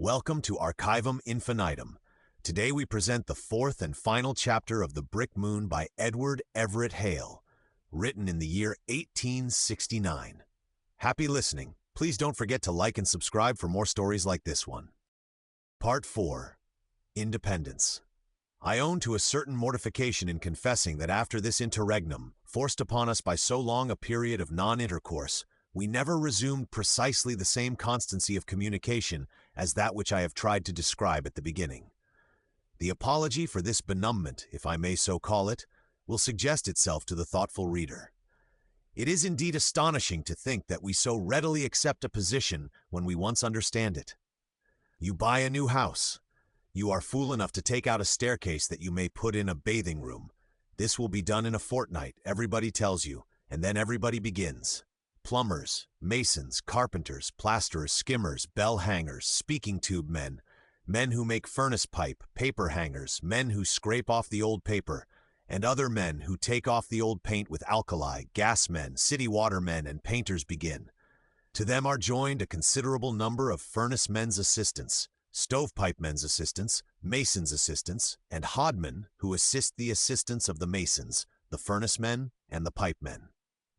Welcome to Archivum Infinitum. Today we present the fourth and final chapter of The Brick Moon by Edward Everett Hale, written in the year 1869. Happy listening. Please don't forget to like and subscribe for more stories like this one. Part 4. Independence. I own to a certain mortification in confessing that after this interregnum, forced upon us by so long a period of non-intercourse, we never resumed precisely the same constancy of communication as that which I have tried to describe at the beginning. The apology for this benumbment, if I may so call it, will suggest itself to the thoughtful reader. It is indeed astonishing to think that we so readily accept a position when we once understand it. You buy a new house. You are fool enough to take out a staircase that you may put in a bathing room. This will be done in a fortnight, everybody tells you, and then everybody begins. Plumbers, masons, carpenters, plasterers, skimmers, bell hangers, speaking tube men, men who make furnace pipe, paper hangers, men who scrape off the old paper, and other men who take off the old paint with alkali, gas men, city water men, and painters begin. To them are joined a considerable number of furnace men's assistants, stovepipe men's assistants, masons' assistants, and hodmen who assist the assistants of the masons, the furnace men, and the pipe men.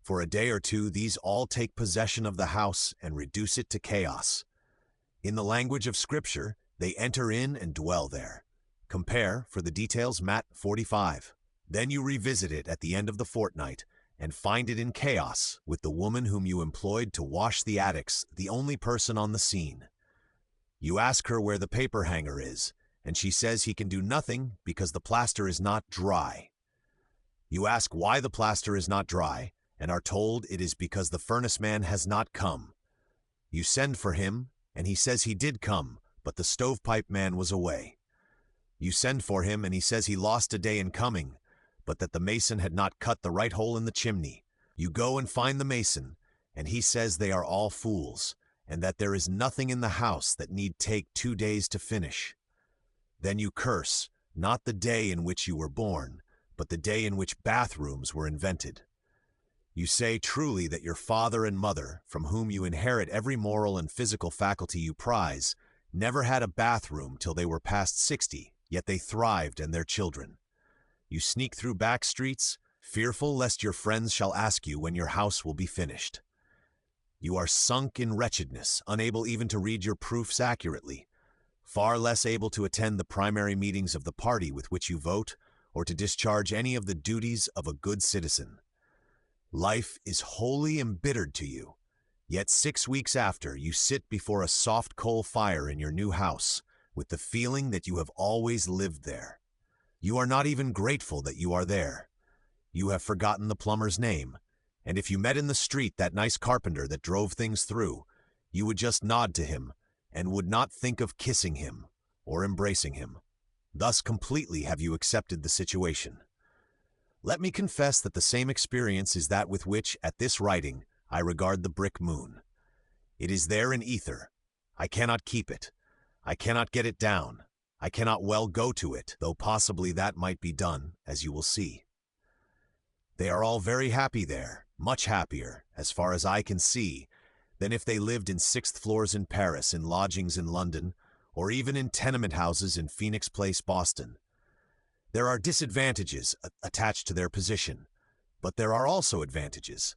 For a day or two, these all take possession of the house and reduce it to chaos. In the language of Scripture, they enter in and dwell there. Compare, for the details, Matt 45. Then you revisit it at the end of the fortnight and find it in chaos with the woman whom you employed to wash the attics, the only person on the scene. You ask her where the paper hanger is, and she says he can do nothing because the plaster is not dry. You ask why the plaster is not dry, and are told it is because the furnace man has not come. You send for him, and he says he did come, but the stovepipe man was away. You send for him, and he says he lost a day in coming, but that the mason had not cut the right hole in the chimney. You go and find the mason, and he says they are all fools, and that there is nothing in the house that need take 2 days to finish. Then you curse, not the day in which you were born, but the day in which bathrooms were invented. You say truly that your father and mother, from whom you inherit every moral and physical faculty you prize, never had a bathroom till they were past 60, yet they thrived and their children. You sneak through back streets, fearful lest your friends shall ask you when your house will be finished. You are sunk in wretchedness, unable even to read your proofs accurately, far less able to attend the primary meetings of the party with which you vote, or to discharge any of the duties of a good citizen. Life is wholly embittered to you, yet 6 weeks after you sit before a soft coal fire in your new house with the feeling that you have always lived there. You are not even grateful that you are there. You have forgotten the plumber's name, and if you met in the street that nice carpenter that drove things through, you would just nod to him and would not think of kissing him or embracing him. Thus completely have you accepted the situation. Let me confess that the same experience is that with which, at this writing, I regard the brick moon. It is there in ether. I cannot keep it. I cannot get it down. I cannot well go to it, though possibly that might be done, as you will see. They are all very happy there, much happier, as far as I can see, than if they lived in 6th floors in Paris, in lodgings in London, or even in tenement houses in Phoenix Place, Boston. There are disadvantages attached to their position, but there are also advantages,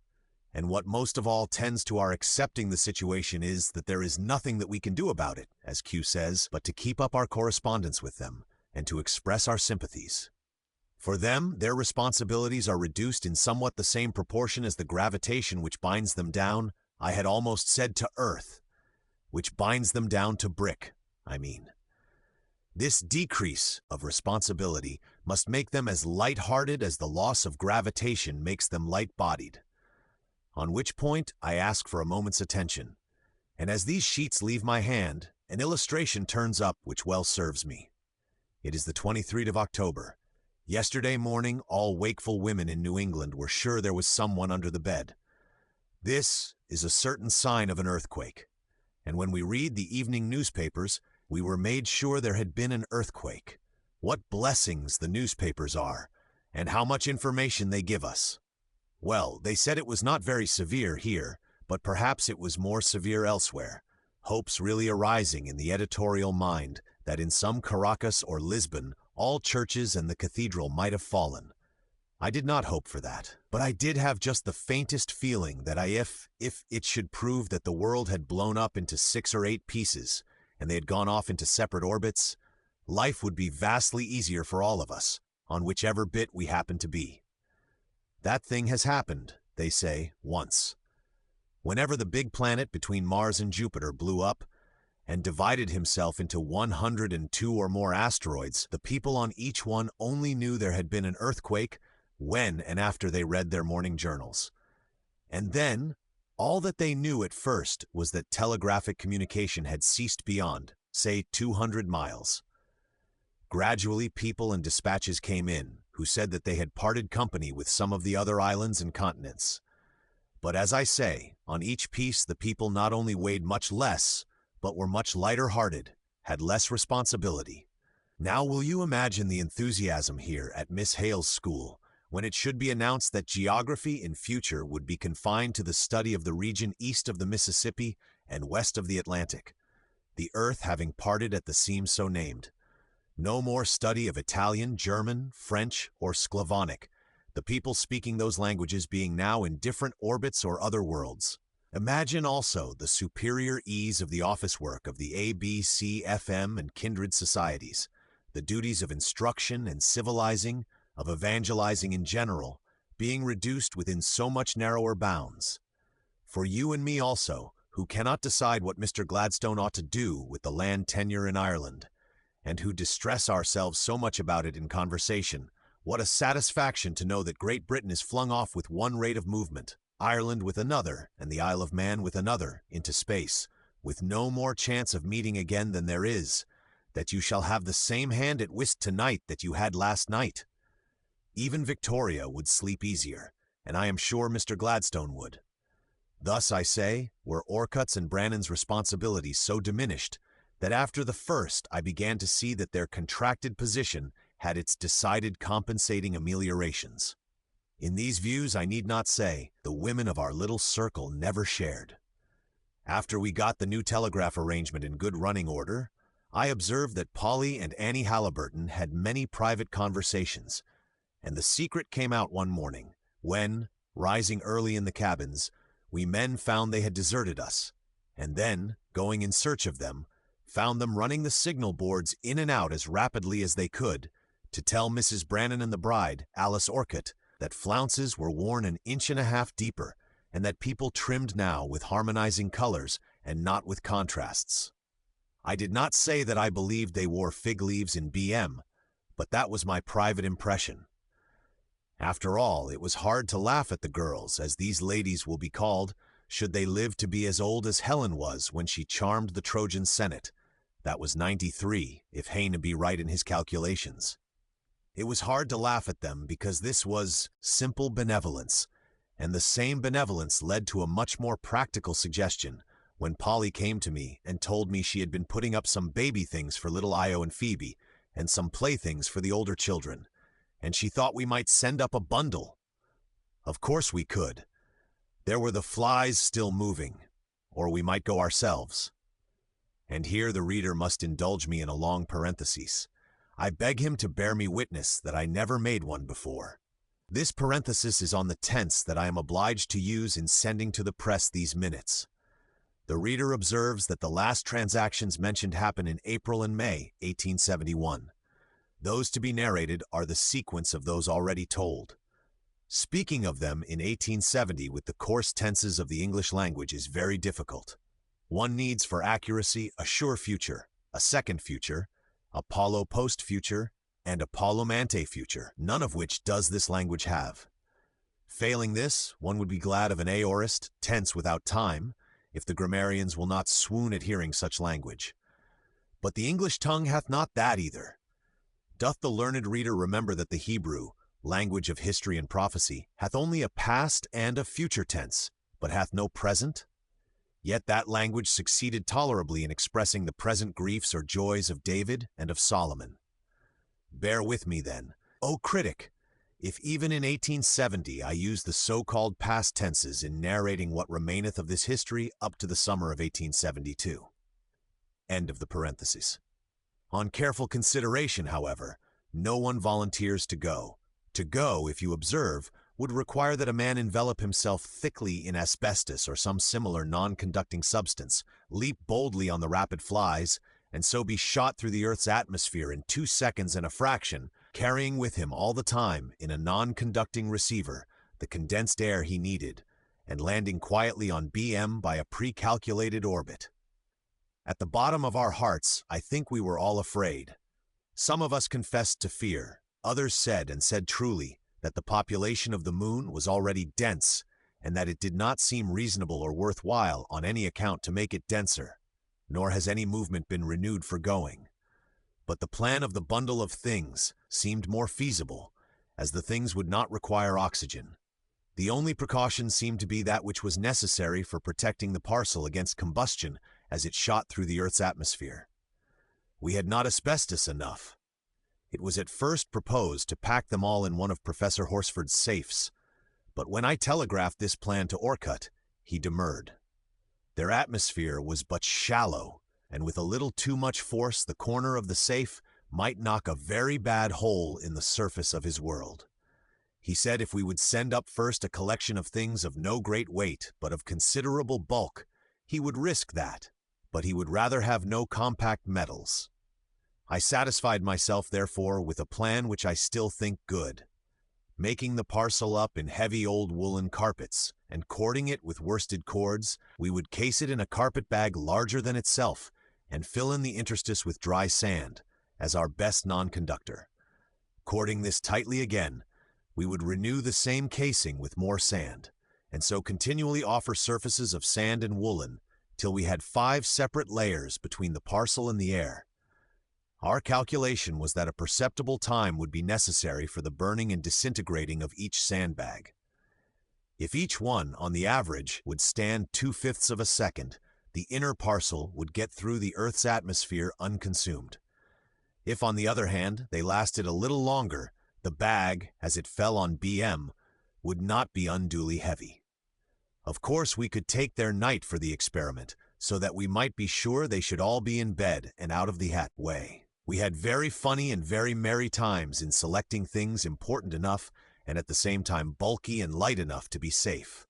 and what most of all tends to our accepting the situation is that there is nothing that we can do about it, as Q says, but to keep up our correspondence with them, and to express our sympathies. For them, their responsibilities are reduced in somewhat the same proportion as the gravitation which binds them down, I had almost said to earth, which binds them down to brick, I mean. This decrease of responsibility must make them as light-hearted as the loss of gravitation makes them light-bodied. On which point I ask for a moment's attention, and as these sheets leave my hand, an illustration turns up which well serves me. It is the 23rd of October. Yesterday morning, all wakeful women in New England were sure there was someone under the bed. This is a certain sign of an earthquake, and when we read the evening newspapers, we were made sure there had been an earthquake. What blessings the newspapers are, and how much information they give us. Well, they said it was not very severe here, but perhaps it was more severe elsewhere. hopes really arising in the editorial mind that in some Caracas or Lisbon all churches and the cathedral might have fallen. I did not hope for that, but I did have just the faintest feeling that if it should prove that the world had blown up into 6 or 8 pieces, and they had gone off into separate orbits, life would be vastly easier for all of us, on whichever bit we happen to be. That thing has happened, they say, once. Whenever the big planet between Mars and Jupiter blew up and divided himself into 102 or more asteroids, the people on each one only knew there had been an earthquake when and after they read their morning journals. And then, all that they knew at first was that telegraphic communication had ceased beyond, say, 200 miles. Gradually, people and dispatches came in, who said that they had parted company with some of the other islands and continents. But as I say, on each piece the people not only weighed much less, but were much lighter-hearted, had less responsibility. Now will you imagine the enthusiasm here at Miss Hale's school, when it should be announced that geography in future would be confined to the study of the region east of the Mississippi and west of the Atlantic, the earth having parted at the seam so named. No more study of Italian, German, French, or Slavonic, the people speaking those languages being now in different orbits or other worlds. Imagine also the superior ease of the office work of the ABCFM and kindred societies, the duties of instruction and civilizing, of evangelizing in general, being reduced within so much narrower bounds. For you and me also, who cannot decide what Mr. Gladstone ought to do with the land tenure in Ireland, and who distress ourselves so much about it in conversation, what a satisfaction to know that Great Britain is flung off with one rate of movement, Ireland with another, and the Isle of Man with another, into space, with no more chance of meeting again than there is, that you shall have the same hand at whist tonight that you had last night. Even Victoria would sleep easier, and I am sure Mr. Gladstone would. Thus, I say, were Orcutt's and Brannan's responsibilities so diminished that after the first I began to see that their contracted position had its decided compensating ameliorations. In these views, I need not say, the women of our little circle never shared. After we got the new telegraph arrangement in good running order, I observed that Polly and Annie Halliburton had many private conversations, and the secret came out one morning, when, rising early in the cabins, we men found they had deserted us, and then, going in search of them, found them running the signal boards in and out as rapidly as they could, to tell Mrs. Brannan and the bride, Alice Orcutt, that flounces were worn 1.5 inches deeper, and that people trimmed now with harmonizing colors and not with contrasts. I did not say that I believed they wore fig leaves in BM, but that was my private impression. After all, it was hard to laugh at the girls, as these ladies will be called, should they live to be as old as Helen was when she charmed the Trojan Senate. That was 93, if Heine be right in his calculations. It was hard to laugh at them because this was simple benevolence, and the same benevolence led to a much more practical suggestion when Polly came to me and told me she had been putting up some baby things for little Io and Phoebe, and some playthings for the older children, and she thought we might send up a bundle. Of course we could. There were the flies still moving, or we might go ourselves. And here the reader must indulge me in a long parenthesis. I beg him to bear me witness that I never made one before. This parenthesis is on the tense that I am obliged to use in sending to the press these minutes. The reader observes that the last transactions mentioned happened in April and May, 1871. Those to be narrated are the sequence of those already told. Speaking of them in 1870 with the coarse tenses of the English language is very difficult. One needs for accuracy a sure future, a second future, Apollo post-future, and Apollo ante future, none of which does this language have. Failing this, one would be glad of an aorist, tense without time, if the grammarians will not swoon at hearing such language. But the English tongue hath not that either. Doth the learned reader remember that the Hebrew, language of history and prophecy, hath only a past and a future tense, but hath no present? Yet that language succeeded tolerably in expressing the present griefs or joys of David and of Solomon. Bear with me then, O critic, if even in 1870 I use the so-called past tenses in narrating what remaineth of this history up to the summer of 1872. End of the parenthesis. On careful consideration, however, no one volunteers to go. To go, if you observe, would require that a man envelop himself thickly in asbestos or some similar non-conducting substance, leap boldly on the rapid flies, and so be shot through the Earth's atmosphere in 2 seconds and a fraction, carrying with him all the time, in a non-conducting receiver, the condensed air he needed, and landing quietly on BM by a pre-calculated orbit. At the bottom of our hearts, I think we were all afraid. Some of us confessed to fear. Others said, and said truly, that the population of the moon was already dense, and that it did not seem reasonable or worthwhile on any account to make it denser, nor has any movement been renewed for going. But the plan of the bundle of things seemed more feasible, as the things would not require oxygen. The only precaution seemed to be that which was necessary for protecting the parcel against combustion as it shot through the Earth's atmosphere. We had not asbestos enough. It was at first proposed to pack them all in one of Professor Horsford's safes, but when I telegraphed this plan to Orcutt, he demurred. Their atmosphere was but shallow, and with a little too much force the corner of the safe might knock a very bad hole in the surface of his world. He said if we would send up first a collection of things of no great weight, but of considerable bulk, he would risk that, but he would rather have no compact metals. I satisfied myself, therefore, with a plan which I still think good. Making the parcel up in heavy old woolen carpets, and cording it with worsted cords, we would case it in a carpet bag larger than itself, and fill in the interstice with dry sand, as our best non-conductor. Cording this tightly again, we would renew the same casing with more sand, and so continually offer surfaces of sand and woolen, till we had 5 separate layers between the parcel and the air. Our calculation was that a perceptible time would be necessary for the burning and disintegrating of each sandbag. If each one, on the average, would stand 2/5 of a second, the inner parcel would get through the Earth's atmosphere unconsumed. If, on the other hand, they lasted a little longer, the bag, as it fell on BM, would not be unduly heavy. Of course, we could take their night for the experiment, so that we might be sure they should all be in bed and out of the hat way. We had very funny and very merry times in selecting things important enough and at the same time bulky and light enough to be safe.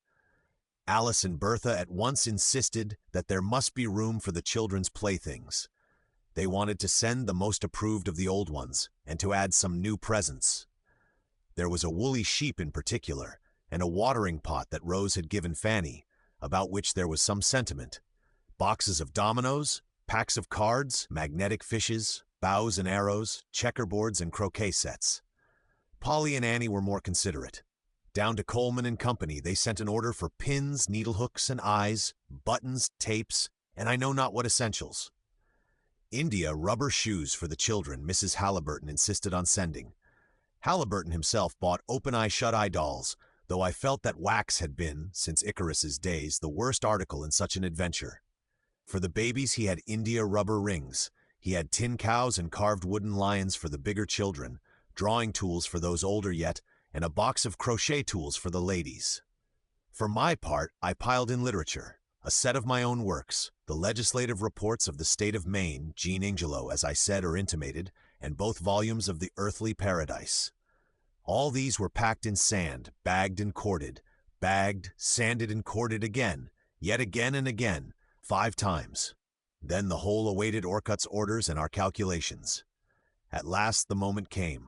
Alice and Bertha at once insisted that there must be room for the children's playthings. They wanted to send the most approved of the old ones and to add some new presents. There was a woolly sheep in particular, and a watering pot that Rose had given Fanny, about which there was some sentiment. Boxes of dominoes, packs of cards, magnetic fishes, bows and arrows, checkerboards, and croquet sets. Polly and Annie were more considerate. Down to Coleman and Company they sent an order for pins, needlehooks and eyes, buttons, tapes, and I know not what essentials. India rubber shoes for the children Mrs. Halliburton insisted on sending. Halliburton himself bought open-eye, shut-eye dolls, though I felt that wax had been, since Icarus's days, the worst article in such an adventure. For the babies he had India rubber rings. He had tin cows and carved wooden lions for the bigger children, drawing tools for those older yet, and a box of crochet tools for the ladies. For my part, I piled in literature, a set of my own works, the legislative reports of the state of Maine, Jean Ingelow, as I said or intimated, and both volumes of The Earthly Paradise. All these were packed in sand, bagged and corded, bagged, sanded and corded again, yet again and again, 5 times. Then the whole awaited Orcutt's orders and our calculations. At last the moment came.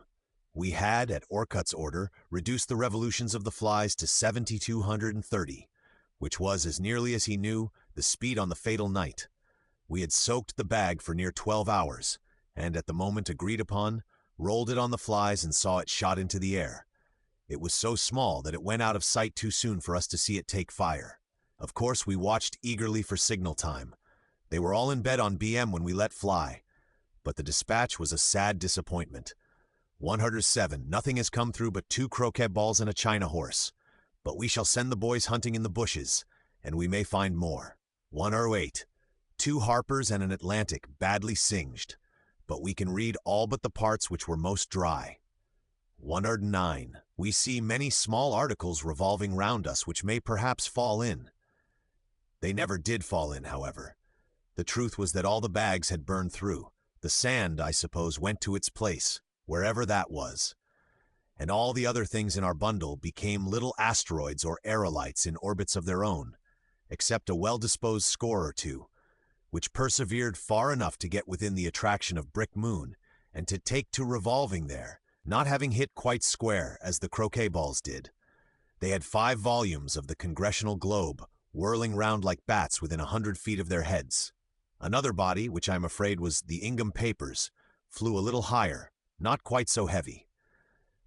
We had, at Orcutt's order, reduced the revolutions of the flies to 7,230, which was, as nearly as he knew, the speed on the fatal night. We had soaked the bag for near 12 hours, and at the moment agreed upon, rolled it on the flies and saw it shot into the air. It was so small that it went out of sight too soon for us to see it take fire. Of course, we watched eagerly for signal time. They were all in bed on BM when we let fly, but the dispatch was a sad disappointment. 107, nothing has come through but 2 croquet balls and a China horse, but we shall send the boys hunting in the bushes, and we may find more. 108, 2 harpers and an Atlantic badly singed, but we can read all but the parts which were most dry. 109, we see many small articles revolving round us which may perhaps fall in. They never did fall in, however. The truth was that all the bags had burned through. The sand, I suppose, went to its place, wherever that was. And all the other things in our bundle became little asteroids or aerolites in orbits of their own, except a well-disposed score or two, which persevered far enough to get within the attraction of Brick Moon and to take to revolving there, not having hit quite square as the croquet balls did. They had 5 volumes of the Congressional Globe whirling round like bats within 100 feet of their heads. Another body, which I'm afraid was the Ingham Papers, flew a little higher, not quite so heavy.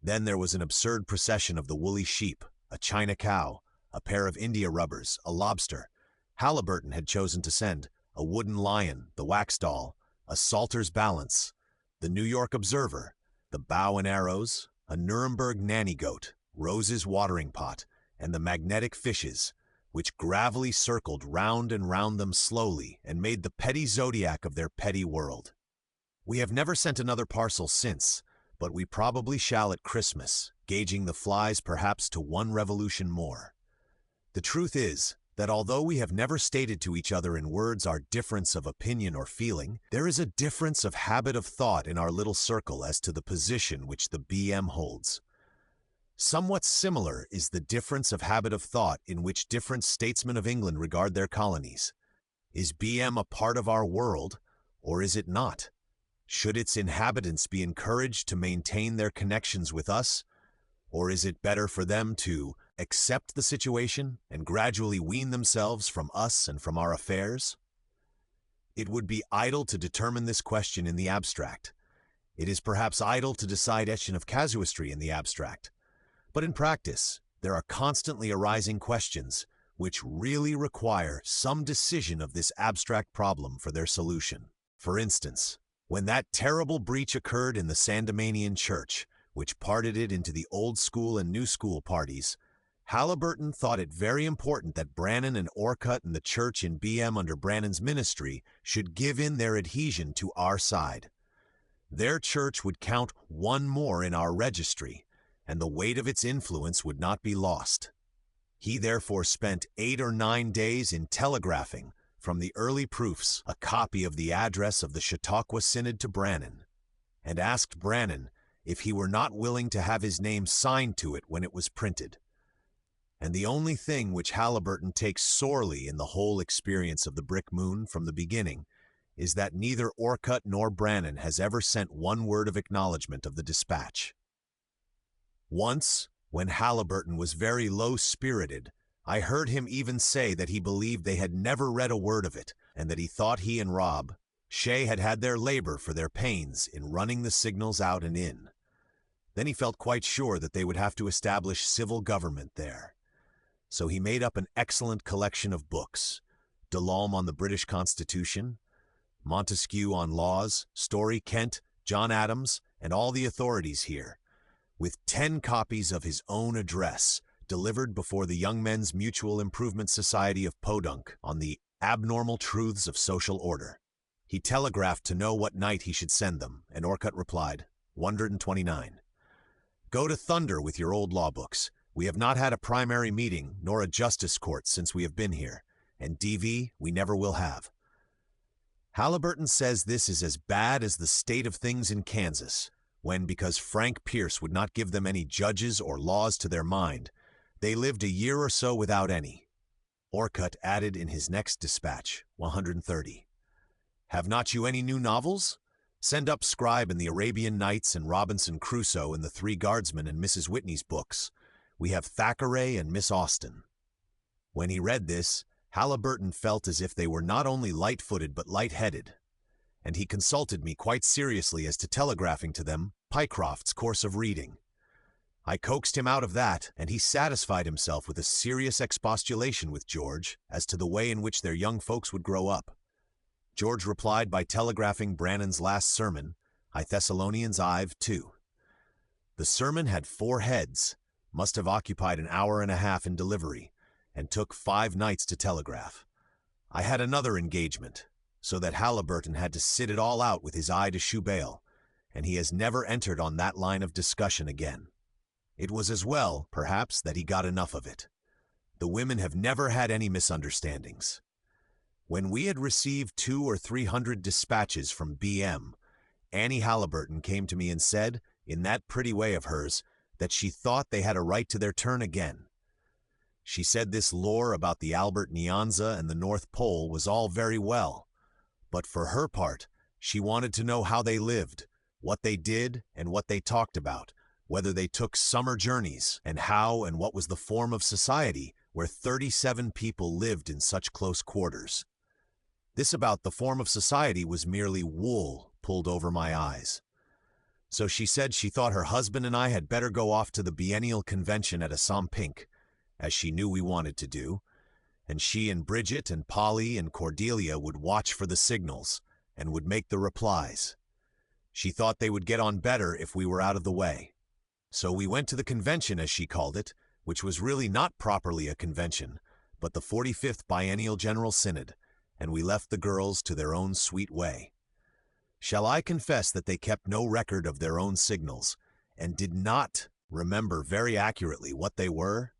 Then there was an absurd procession of the woolly sheep, a china cow, a pair of India rubbers, a lobster. Halliburton had chosen to send a wooden lion, the wax doll, a Salter's balance, the New York Observer, the bow and arrows, a Nuremberg nanny goat, Rose's watering pot, and the magnetic fishes, which gravely circled round and round them slowly and made the petty zodiac of their petty world. We have never sent another parcel since, but we probably shall at Christmas, gauging the flies perhaps to 1 revolution more. The truth is that although we have never stated to each other in words our difference of opinion or feeling, there is a difference of habit of thought in our little circle as to the position which the BM holds. Somewhat similar is the difference of habit of thought in which different statesmen of England regard their colonies. Is BM a part of our world, or is it not? Should its inhabitants be encouraged to maintain their connections with us, or is it better for them to accept the situation and gradually wean themselves from us and from our affairs? It would be idle to determine this question in the abstract. It is perhaps idle to decide question of casuistry in the abstract. But in practice, there are constantly arising questions which really require some decision of this abstract problem for their solution. For instance, when that terrible breach occurred in the Sandemanian church, which parted it into the old school and new school parties, Halliburton thought it very important that Brannan and Orcutt and the church in BM under Brannan's ministry should give in their adhesion to our side. Their church would count 1 more in our registry, and the weight of its influence would not be lost. He therefore spent 8 or 9 days in telegraphing from the early proofs a copy of the address of the Chautauqua Synod to Brannan, and asked Brannan if he were not willing to have his name signed to it when it was printed. And the only thing which Halliburton takes sorely in the whole experience of the Brick Moon from the beginning is that neither Orcutt nor Brannan has ever sent 1 word of acknowledgement of the dispatch. Once, when Halliburton was very low-spirited, I heard him even say that he believed they had never read a word of it, and that he thought he and Rob Shea had had their labor for their pains in running the signals out and in. Then he felt quite sure that they would have to establish civil government there. So he made up an excellent collection of books, Delolme on the British Constitution, Montesquieu on laws, Story Kent, John Adams, and all the authorities here, with 10 copies of his own address, delivered before the Young Men's Mutual Improvement Society of Podunk on the abnormal truths of social order. He telegraphed to know what night he should send them, and Orcutt replied, 129. Go to thunder with your old law books. We have not had a primary meeting nor a justice court since we have been here, and DV we never will have. Halliburton says this is as bad as the state of things in Kansas, when, because Frank Pierce would not give them any judges or laws to their mind, they lived a year or so without any. Orcutt added in his next dispatch, 130. Have not you any new novels? Send up Scribe in the Arabian Nights and Robinson Crusoe in the Three Guardsmen and Mrs. Whitney's books. We have Thackeray and Miss Austen. When he read this, Halliburton felt as if they were not only light-footed but light-headed, and he consulted me quite seriously as to telegraphing to them Pycroft's course of reading. I coaxed him out of that, and he satisfied himself with a serious expostulation with George as to the way in which their young folks would grow up. George replied by telegraphing Brannan's last sermon, I Thessalonians Ive 2. The sermon had 4 heads, must have occupied an hour and a half in delivery, and took 5 nights to telegraph. I had another engagement, so that Halliburton had to sit it all out with his eye to shoe bail, and he has never entered on that line of discussion again. It was as well, perhaps, that he got enough of it. The women have never had any misunderstandings. When we had received 200 or 300 dispatches from BM, Annie Halliburton came to me and said, in that pretty way of hers, that she thought they had a right to their turn again. She said this lore about the Albert Nyanza and the North Pole was all very well, but for her part, she wanted to know how they lived, what they did and what they talked about, whether they took summer journeys, and how and what was the form of society where 37 people lived in such close quarters. This about the form of society was merely wool pulled over my eyes. So she said she thought her husband and I had better go off to the biennial convention at Assumpink, as she knew we wanted to do, and she and Bridget and Polly and Cordelia would watch for the signals and would make the replies. She thought they would get on better if we were out of the way. So we went to the convention, as she called it, which was really not properly a convention, but the 45th Biennial General Synod, and we left the girls to their own sweet way. Shall I confess that they kept no record of their own signals, and did not remember very accurately what they were?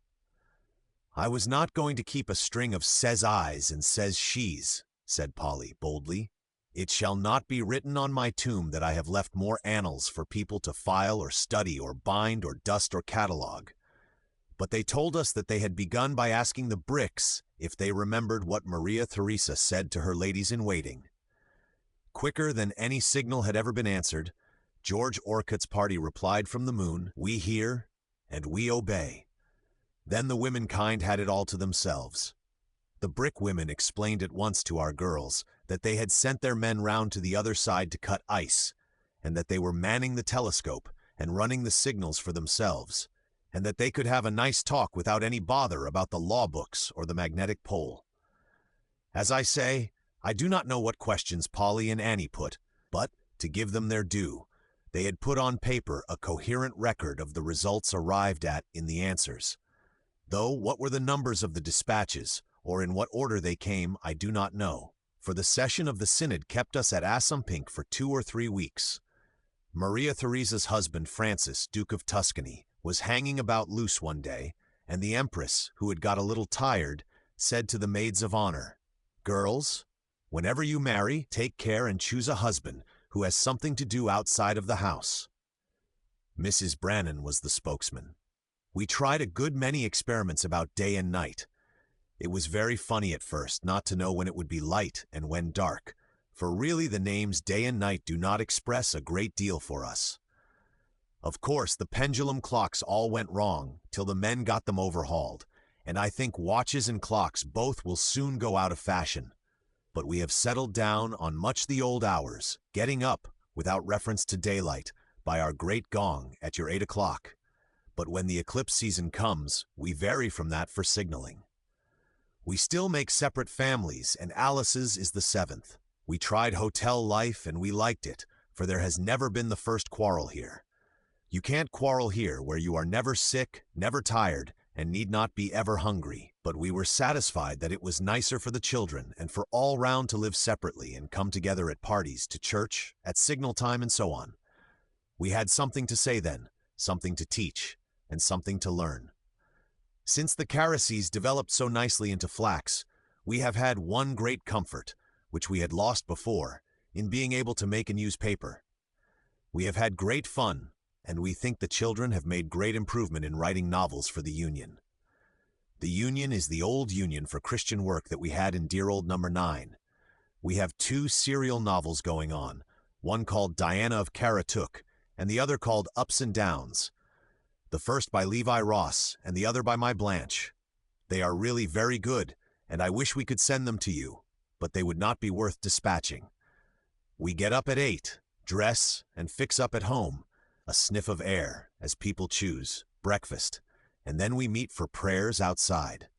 I was not going to keep a string of says I's and says she's, said Polly boldly. It shall not be written on my tomb that I have left more annals for people to file or study or bind or dust or catalog. But they told us that they had begun by asking the bricks if they remembered what Maria Theresa said to her ladies-in-waiting. Quicker than any signal had ever been answered, George Orcutt's party replied from the moon, "We hear and we obey." Then the womenkind had it all to themselves. The brick women explained at once to our girls that they had sent their men round to the other side to cut ice, and that they were manning the telescope and running the signals for themselves, and that they could have a nice talk without any bother about the law books or the magnetic pole. As I say, I do not know what questions Polly and Annie put, but, to give them their due, they had put on paper a coherent record of the results arrived at in the answers. Though what were the numbers of the dispatches, or in what order they came, I do not know, for the session of the synod kept us at Assumpink for 2 or 3 weeks. Maria Theresa's husband, Francis, Duke of Tuscany, was hanging about loose one day, and the Empress, who had got a little tired, said to the maids of honor, "Girls, whenever you marry, take care and choose a husband who has something to do outside of the house." Mrs. Brannan was the spokesman. We tried a good many experiments about day and night. It was very funny at first not to know when it would be light and when dark, for really the names day and night do not express a great deal for us. Of course, the pendulum clocks all went wrong till the men got them overhauled, and I think watches and clocks both will soon go out of fashion. But we have settled down on much the old hours, getting up, without reference to daylight, by our great gong at your 8 o'clock. But when the eclipse season comes, we vary from that for signaling. We still make separate families, and Alice's is the 7th. We tried hotel life, and we liked it, for there has never been the first quarrel here. You can't quarrel here where you are never sick, never tired, and need not be ever hungry. But we were satisfied that it was nicer for the children and for all round to live separately and come together at parties, to church, at signal time, and so on. We had something to say then, something to teach, and something to learn. Since the carices developed so nicely into flax, we have had one great comfort, which we had lost before, in being able to make and use paper. We have had great fun, and we think the children have made great improvement in writing novels for the Union. The Union is the old Union for Christian work that we had in dear old number 9. We have 2 serial novels going on, one called Diana of Caratuck, and the other called Ups and Downs. The first by Levi Ross, and the other by my Blanche. They are really very good, and I wish we could send them to you, but they would not be worth dispatching. We get up at 8, dress, and fix up at home, a sniff of air, as people choose, breakfast, and then we meet for prayers outside.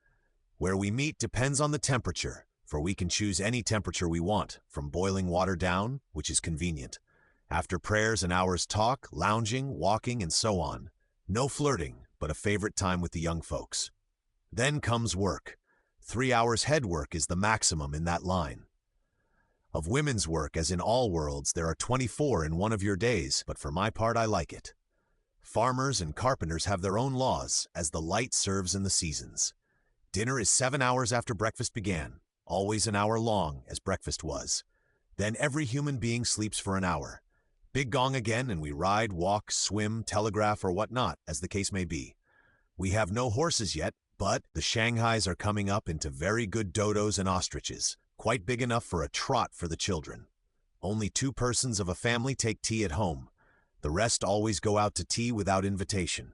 Where we meet depends on the temperature, for we can choose any temperature we want, from boiling water down, which is convenient. After prayers, an hour's talk, lounging, walking, and so on. No flirting, but a favorite time with the young folks. Then comes work. 3 hours head work is the maximum in that line. Of women's work, as in all worlds, there are 24 in one of your days, but for my part I like it. Farmers and carpenters have their own laws, as the light serves in the seasons. Dinner is 7 hours after breakfast began, always an hour long, as breakfast was. Then every human being sleeps for an hour. Big gong again, and we ride, walk, swim, telegraph, or whatnot, as the case may be. We have no horses yet, but the Shanghais are coming up into very good dodos and ostriches, quite big enough for a trot for the children. Only 2 persons of a family take tea at home. The rest always go out to tea without invitation.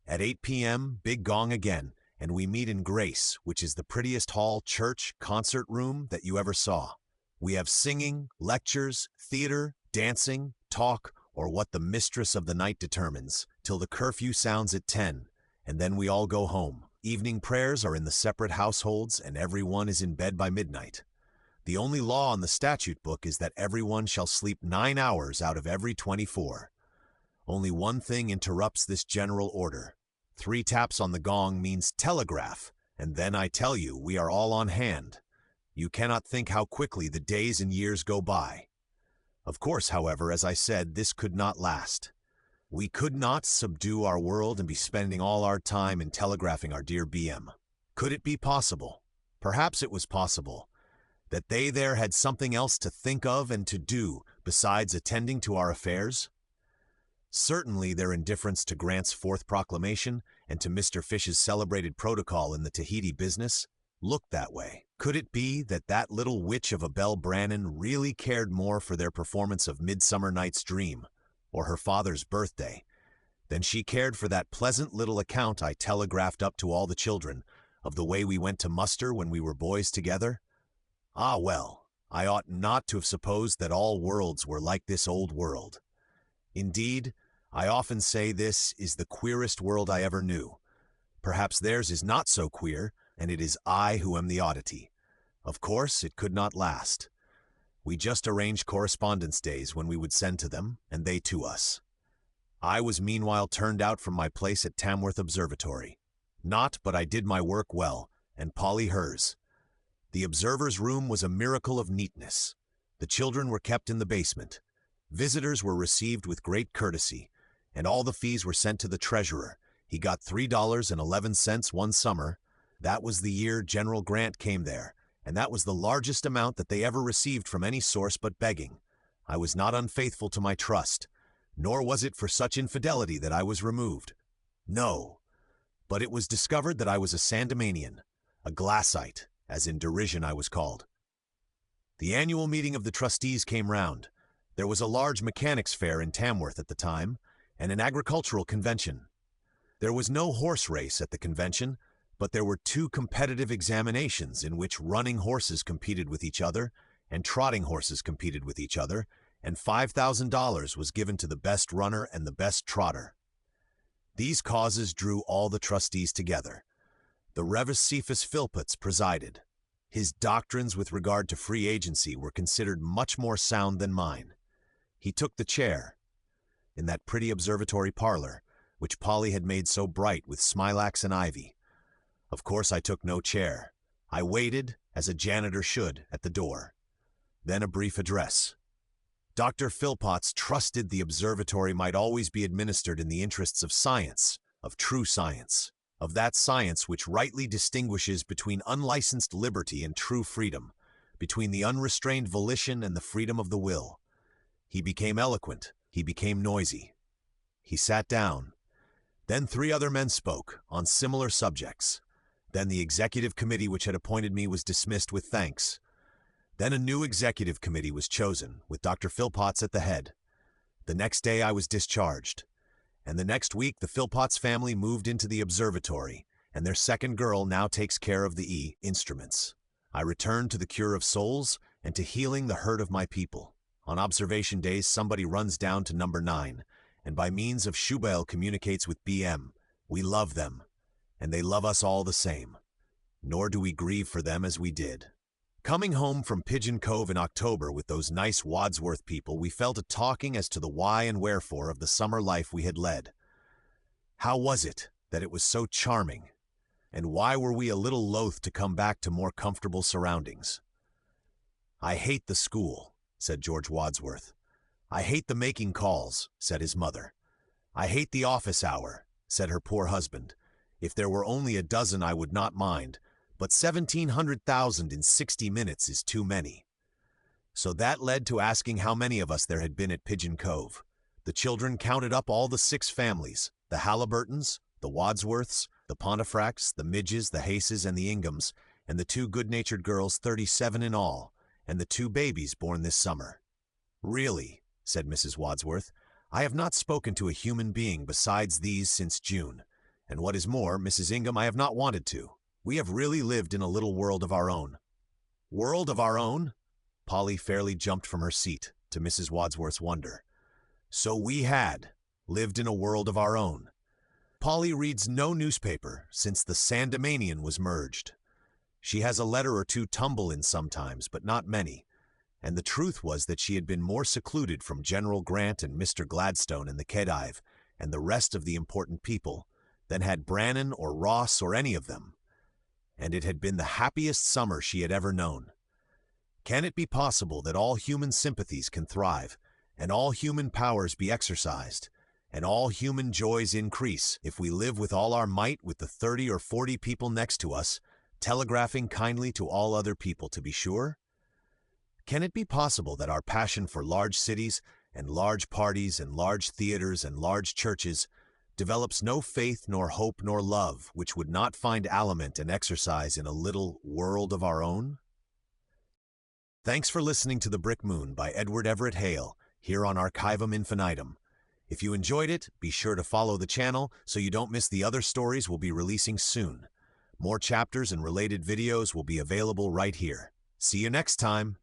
At 8 p.m., big gong again, and we meet in Grace, which is the prettiest hall, church, concert room that you ever saw. We have singing, lectures, theater, dancing, talk, or what the mistress of the night determines, till the curfew sounds at 10, and then we all go home. Evening prayers are in the separate households, and everyone is in bed by midnight. The only law on the statute book is that everyone shall sleep 9 hours out of every 24. Only one thing interrupts this general order. 3 taps on the gong means telegraph, and then I tell you we are all on hand. You cannot think how quickly the days and years go by. Of course, however, as I said, this could not last. We could not subdue our world and be spending all our time in telegraphing our dear BM. Could it be possible? Perhaps it was possible that they there had something else to think of and to do besides attending to our affairs? Certainly their indifference to Grant's 4th proclamation and to Mr. Fish's celebrated protocol in the Tahiti business looked that way. Could it be that that little witch of a Belle Brannan really cared more for their performance of Midsummer Night's Dream, or her father's birthday, than she cared for that pleasant little account I telegraphed up to all the children of the way we went to muster when we were boys together? Ah, well, I ought not to have supposed that all worlds were like this old world. Indeed, I often say this is the queerest world I ever knew. Perhaps theirs is not so queer, and it is I who am the oddity. Of course, it could not last. We just arranged correspondence days when we would send to them, and they to us. I was meanwhile turned out from my place at Tamworth Observatory. Not but I did my work well, and Polly hers. The observer's room was a miracle of neatness. The children were kept in the basement. Visitors were received with great courtesy, and all the fees were sent to the treasurer. He got $3.11 one summer. That was the year General Grant came there, and that was the largest amount that they ever received from any source but begging. I was not unfaithful to my trust, nor was it for such infidelity that I was removed. No, but it was discovered that I was a Sandemanian, a glassite, as in derision I was called. The annual meeting of the trustees came round. There was a large mechanics fair in Tamworth at the time, and an agricultural convention. There was no horse race at the convention, but there were 2 competitive examinations in which running horses competed with each other, and trotting horses competed with each other, and $5,000 was given to the best runner and the best trotter. These causes drew all the trustees together. The Rev. Cephas Philpotts presided. His doctrines with regard to free agency were considered much more sound than mine. He took the chair in that pretty observatory parlor, which Polly had made so bright with smilax and ivy. Of course I took no chair. I waited, as a janitor should, at the door. Then a brief address. Dr. Philpotts trusted the observatory might always be administered in the interests of science, of true science, of that science which rightly distinguishes between unlicensed liberty and true freedom, between the unrestrained volition and the freedom of the will. He became eloquent. He became noisy. He sat down. Then 3 other men spoke, on similar subjects. Then the executive committee which had appointed me was dismissed with thanks. Then a new executive committee was chosen, with Dr. Philpotts at the head. The next day I was discharged. And the next week the Philpotts family moved into the observatory, and their second girl now takes care of the instruments. I returned to the cure of souls and to healing the hurt of my people. On observation days somebody runs down to number 9, and by means of Shubael communicates with BM. We love them, and they love us all the same. Nor do we grieve for them as we did. Coming home from Pigeon Cove in October with those nice Wadsworth people, we fell to talking as to the why and wherefore of the summer life we had led. How was it that it was so charming, and why were we a little loath to come back to more comfortable surroundings? I hate the school, said George Wadsworth. I hate the making calls, said his mother. I hate the office hour, said her poor husband. If there were only a dozen I would not mind, but 1,700,000 in 60 minutes is too many. So that led to asking how many of us there had been at Pigeon Cove. The children counted up all the 6 families, the Halliburtons, the Wadsworths, the Pontefracts, the Midges, the Haces, and the Inghams, and the 2 good-natured girls, 37 in all, and the 2 babies born this summer. "Really," said Mrs. Wadsworth, "I have not spoken to a human being besides these since June, and what is more, Mrs. Ingham, I have not wanted to. We have really lived in a little world of our own." "World of our own?" Polly fairly jumped from her seat, to Mrs. Wadsworth's wonder. "So we had lived in a world of our own." Polly reads no newspaper since the Sandemanian was merged. She has a letter or 2 tumble in sometimes, but not many, and the truth was that she had been more secluded from General Grant and Mr. Gladstone and the Khedive and the rest of the important people than had Brannan or Ross or any of them, and it had been the happiest summer she had ever known. Can it be possible that all human sympathies can thrive, and all human powers be exercised, and all human joys increase if we live with all our might with the 30 or 40 people next to us, telegraphing kindly to all other people to be sure? Can it be possible that our passion for large cities and large parties and large theaters and large churches develops no faith nor hope nor love which would not find aliment and exercise in a little world of our own? Thanks for listening to The Brick Moon by Edward Everett Hale, here on Archivum Infinitum. If you enjoyed it, be sure to follow the channel so you don't miss the other stories we'll be releasing soon. More chapters and related videos will be available right here. See you next time!